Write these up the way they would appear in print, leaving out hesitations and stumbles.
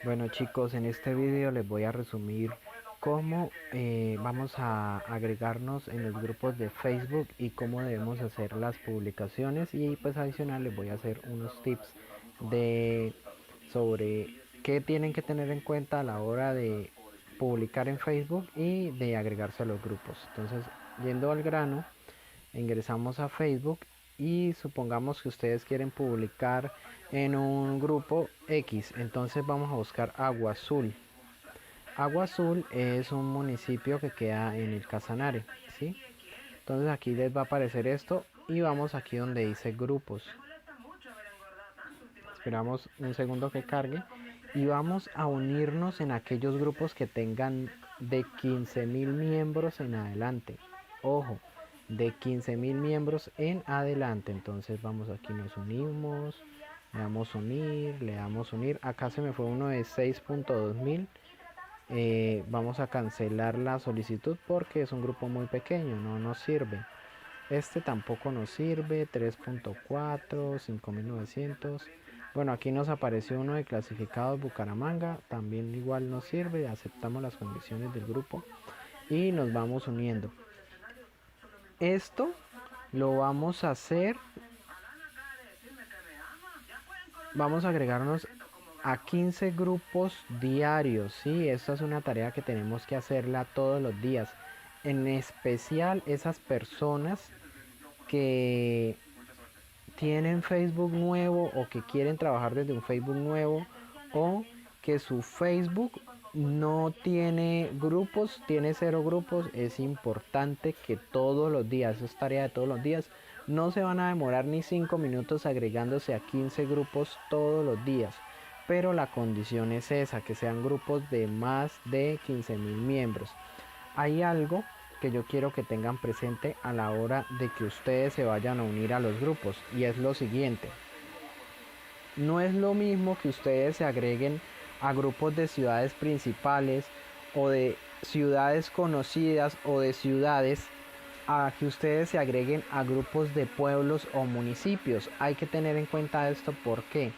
Bueno chicos, en este vídeo les voy a resumir cómo vamos a agregarnos en los grupos de Facebook y cómo debemos hacer las publicaciones, y pues adicional les voy a hacer unos tips de sobre qué tienen que tener en cuenta a la hora de publicar en Facebook y de agregarse a los grupos. Entonces, yendo al grano, ingresamos a Facebook y supongamos que ustedes quieren publicar en un grupo X. Entonces vamos a buscar Agua Azul. Agua Azul es un municipio que queda en el Casanare, ¿sí? Entonces aquí les va a aparecer esto y vamos aquí donde dice grupos. Esperamos un segundo que cargue y vamos a unirnos en aquellos grupos que tengan de 15.000 miembros en adelante. Ojo, de 15.000 miembros en adelante. Entonces vamos aquí, nos unimos, le damos unir. Acá se me fue uno de 6.2 mil. Vamos a cancelar la solicitud porque es un grupo muy pequeño, no nos sirve. Este tampoco nos sirve, 3.4, 5.900. Bueno, aquí nos apareció uno de clasificados Bucaramanga, también igual nos sirve, aceptamos las condiciones del grupo y nos vamos uniendo. Esto lo vamos a hacer, vamos a agregarnos a 15 grupos diarios, ¿sí? Esta es una tarea que tenemos que hacerla todos los días, en especial esas personas que tienen Facebook nuevo o que quieren trabajar desde un Facebook nuevo, o que su Facebook no tiene grupos, tiene 0 grupos. Es importante que todos los días, eso es tarea de todos los días, no se van a demorar ni 5 minutos agregándose a 15 grupos todos los días, pero la condición es esa, que sean grupos de más de 15.000 miembros. Hay algo que yo quiero que tengan presente a la hora de que ustedes se vayan a unir a los grupos, y es lo siguiente: no es lo mismo que ustedes se agreguen a grupos de ciudades principales o de ciudades conocidas o de ciudades, a que ustedes se agreguen a grupos de pueblos o municipios. Hay que tener en cuenta esto porque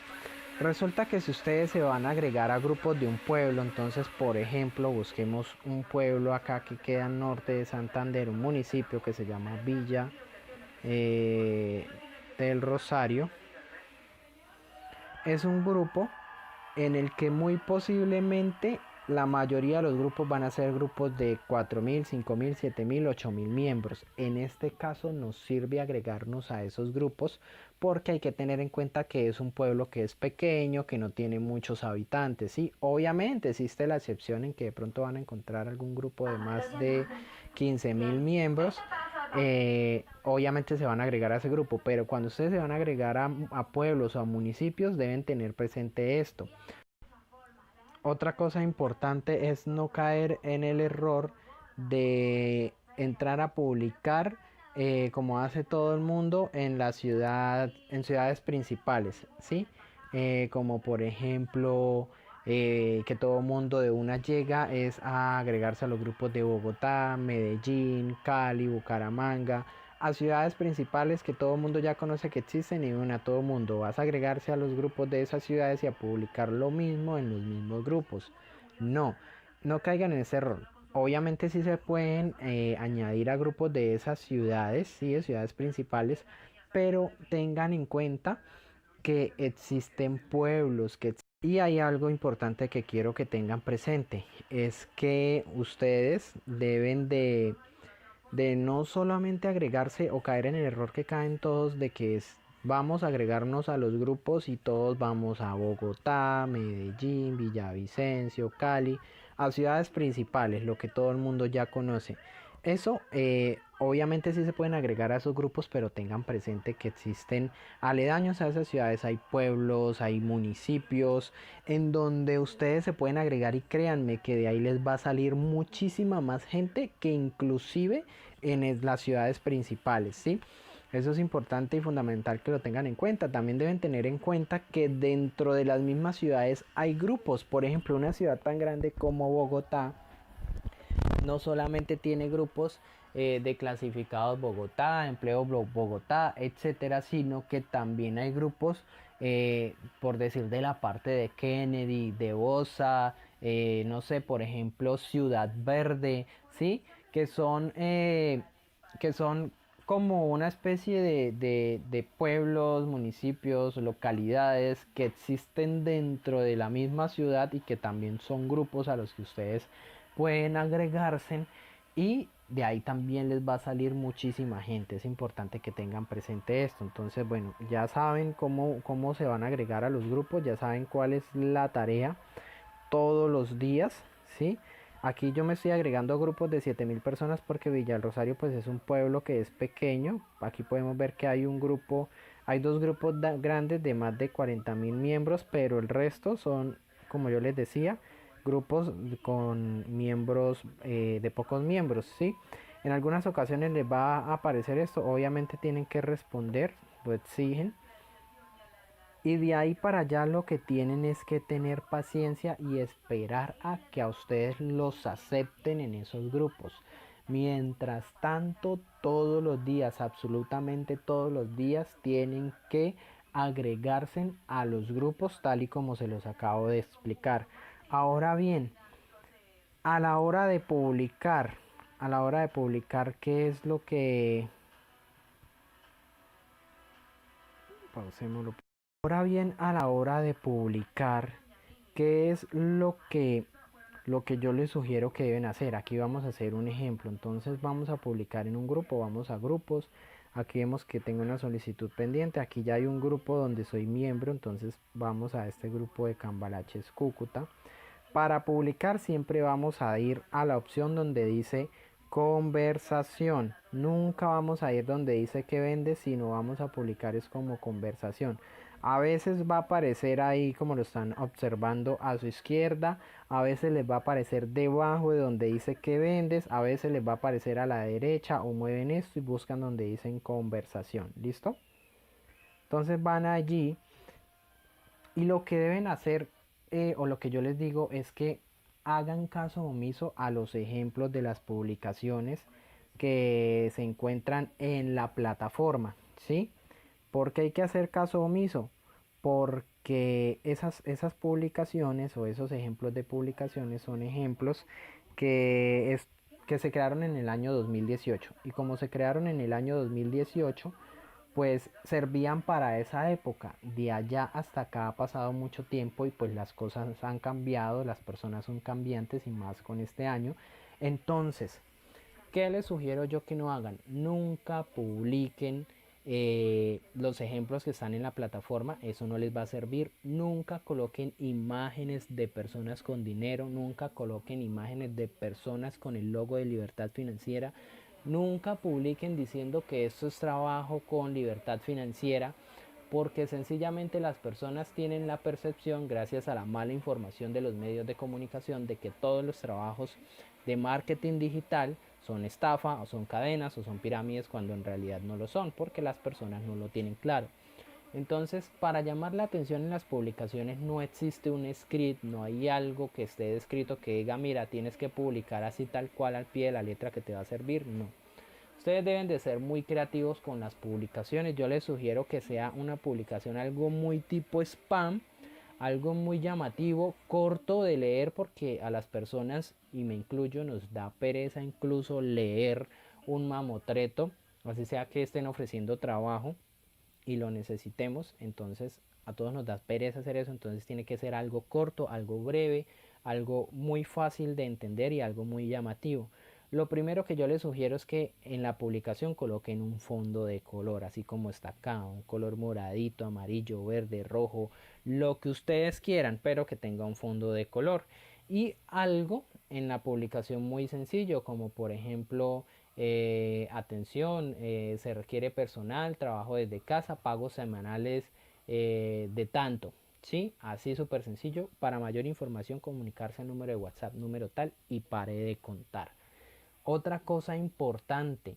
resulta que si ustedes se van a agregar a grupos de un pueblo, entonces por ejemplo busquemos un pueblo acá que queda al norte de Santander, un municipio que se llama Villa del Rosario. Es un grupo en el que muy posiblemente la mayoría de los grupos van a ser grupos de 4.000, 5.000, 7.000, 8.000 miembros. En este caso nos sirve agregarnos a esos grupos porque hay que tener en cuenta que es un pueblo que es pequeño, que no tiene muchos habitantes. ¿Sí? Obviamente existe la excepción en que de pronto van a encontrar algún grupo de más de 15.000 miembros. Obviamente se van a agregar a ese grupo, pero cuando ustedes se van a agregar a pueblos o a municipios deben tener presente esto. Otra cosa importante es no caer en el error de entrar a publicar como hace todo el mundo en la ciudad, en ciudades principales, ¿sí? Como por ejemplo que todo el mundo de una llega es a agregarse a los grupos de Bogotá, Medellín, Cali, Bucaramanga, a ciudades principales que todo el mundo ya conoce que existen, y una, todo el mundo vas a agregarse a los grupos de esas ciudades y a publicar lo mismo en los mismos grupos. No, no caigan en ese error. Obviamente sí se pueden añadir a grupos de esas ciudades, sí, de ciudades principales, pero tengan en cuenta que existen pueblos, y hay algo importante que quiero que tengan presente, es que ustedes deben de no solamente agregarse o caer en el error que caen todos de que es vamos a agregarnos a los grupos y todos vamos a Bogotá, Medellín, Villavicencio, Cali, a ciudades principales, lo que todo el mundo ya conoce. Eso obviamente sí se pueden agregar a esos grupos, pero tengan presente que existen aledaños a esas ciudades, hay pueblos, hay municipios en donde ustedes se pueden agregar, y créanme que de ahí les va a salir muchísima más gente que inclusive en las ciudades principales, ¿sí? Eso es importante y fundamental que lo tengan en cuenta. También deben tener en cuenta que dentro de las mismas ciudades hay grupos. Por ejemplo, una ciudad tan grande como Bogotá no solamente tiene grupos de clasificados Bogotá, empleo Bogotá, etcétera, sino que también hay grupos por decir de la parte de Kennedy, de Osa, no sé, por ejemplo, Ciudad Verde, ¿sí? Que son, eh, que son como una especie de pueblos, municipios, localidades que existen dentro de la misma ciudad y que también son grupos a los que ustedes pueden agregarse y de ahí también les va a salir muchísima gente. Es importante que tengan presente esto. Entonces, bueno, ya saben cómo se van a agregar a los grupos, ya saben cuál es la tarea todos los días, ¿sí? Aquí yo me estoy agregando a grupos de 7000 personas porque Villa del Rosario pues es un pueblo que es pequeño. Aquí podemos ver que hay un grupo, hay dos grupos grandes de más de 40.000 miembros, pero el resto son, como yo les decía, grupos con miembros de pocos miembros, ¿sí? En algunas ocasiones les va a aparecer esto, obviamente tienen que responder, lo exigen. Y de ahí para allá lo que tienen es que tener paciencia y esperar a que a ustedes los acepten en esos grupos. Mientras tanto, todos los días, absolutamente todos los días, tienen que agregarse a los grupos tal y como se los acabo de explicar. Ahora bien, a la hora de publicar, ¿qué es lo que... Pausémoslo. Ahora bien, a la hora de publicar, ¿qué es lo que yo les sugiero que deben hacer? Aquí vamos a hacer un ejemplo. Entonces vamos a publicar en un grupo, vamos a grupos. Aquí vemos que tengo una solicitud pendiente. Aquí ya hay un grupo donde soy miembro. Entonces vamos a este grupo de Cambalaches Cúcuta. Para publicar siempre vamos a ir a la opción donde dice conversación. Nunca vamos a ir donde dice que vende, sino vamos a publicar es como conversación. A veces va a aparecer ahí como lo están observando a su izquierda, a veces les va a aparecer debajo de donde dice que vendes, a veces les va a aparecer a la derecha o mueven esto y buscan donde dicen conversación. ¿Listo? Entonces van allí y lo que deben hacer, o lo que yo les digo, es que hagan caso omiso a los ejemplos de las publicaciones que se encuentran en la plataforma, ¿sí? ¿Por qué hay que hacer caso omiso? Porque esas publicaciones o esos ejemplos de publicaciones son ejemplos que, que se crearon en el año 2018. Y como se crearon en el año 2018, pues servían para esa época. De allá hasta acá ha pasado mucho tiempo y pues las cosas han cambiado, las personas son cambiantes y más con este año. Entonces, ¿qué les sugiero yo que no hagan? Nunca publiquen los ejemplos que están en la plataforma, eso no les va a servir. Nunca coloquen imágenes de personas con dinero, nunca coloquen imágenes de personas con el logo de Libertad Financiera. Nunca publiquen diciendo que esto es trabajo con Libertad Financiera, porque sencillamente las personas tienen la percepción, gracias a la mala información de los medios de comunicación, de que todos los trabajos de marketing digital son estafa o son cadenas o son pirámides, cuando en realidad no lo son, porque las personas no lo tienen claro. Entonces, para llamar la atención en las publicaciones no existe un script, no hay algo que esté descrito que diga, mira, tienes que publicar así tal cual al pie de la letra que te va a servir, no. Ustedes deben de ser muy creativos con las publicaciones. Yo les sugiero que sea una publicación algo muy tipo spam, algo muy llamativo, corto de leer, porque a las personas, y me incluyo, nos da pereza incluso leer un mamotreto, así sea que estén ofreciendo trabajo y lo necesitemos. Entonces a todos nos da pereza hacer eso, entonces tiene que ser algo corto, algo breve, algo muy fácil de entender y algo muy llamativo. Lo primero que yo les sugiero es que en la publicación coloquen un fondo de color, así como está acá, un color moradito, amarillo, verde, rojo, lo que ustedes quieran, pero que tenga un fondo de color. Y algo en la publicación muy sencillo, como por ejemplo, atención, se requiere personal, trabajo desde casa, pagos semanales de tanto. Sí, así súper sencillo. Para mayor información, comunicarse al número de WhatsApp, número tal, y pare de contar. Otra cosa importante,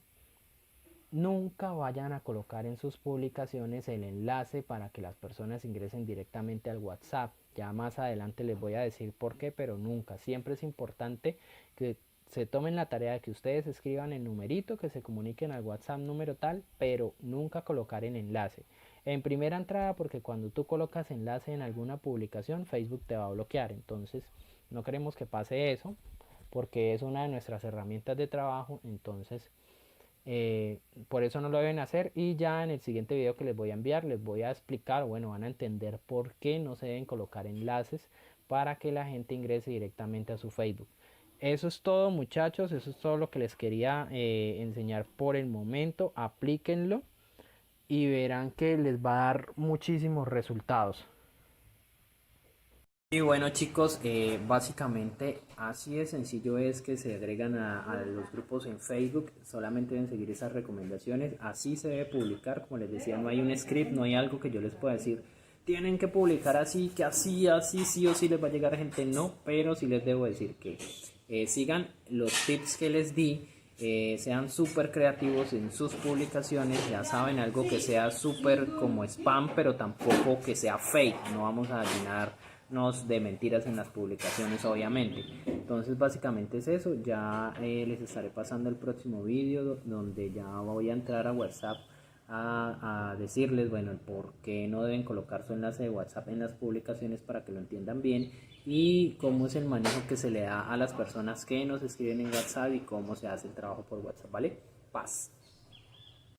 nunca vayan a colocar en sus publicaciones el enlace para que las personas ingresen directamente al WhatsApp. Ya más adelante les voy a decir por qué, pero nunca. Siempre es importante que se tomen la tarea de que ustedes escriban el numerito, que se comuniquen al WhatsApp número tal, pero nunca colocar el enlace. En primera entrada, porque cuando tú colocas enlace en alguna publicación, Facebook te va a bloquear. Entonces, no queremos que pase eso, porque es una de nuestras herramientas de trabajo. Entonces, por eso no lo deben hacer. Y ya en el siguiente video que les voy a enviar, les voy a explicar, bueno, van a entender por qué no se deben colocar enlaces para que la gente ingrese directamente a su Facebook. Eso es todo, muchachos, eso es todo lo que les quería enseñar por el momento. Aplíquenlo y verán que les va a dar muchísimos resultados. Y bueno, chicos, básicamente así de sencillo es que se agregan a los grupos en Facebook. Solamente deben seguir esas recomendaciones. Así se debe publicar. Como les decía, no hay un script, no hay algo que yo les pueda decir tienen que publicar así, que así, sí o sí les va a llegar a gente. No, pero sí les debo decir que sigan los tips que les di. Sean súper creativos en sus publicaciones. Ya saben, algo que sea súper como spam, pero tampoco que sea fake. No vamos a llenarnos de mentiras en las publicaciones, obviamente. Entonces básicamente es eso. Ya les estaré pasando el próximo vídeo donde ya voy a entrar a WhatsApp a decirles, bueno, el por qué no deben colocar su enlace de WhatsApp en las publicaciones para que lo entiendan bien, y cómo es el manejo que se le da a las personas que nos escriben en WhatsApp y cómo se hace el trabajo por WhatsApp, ¿vale? Paz.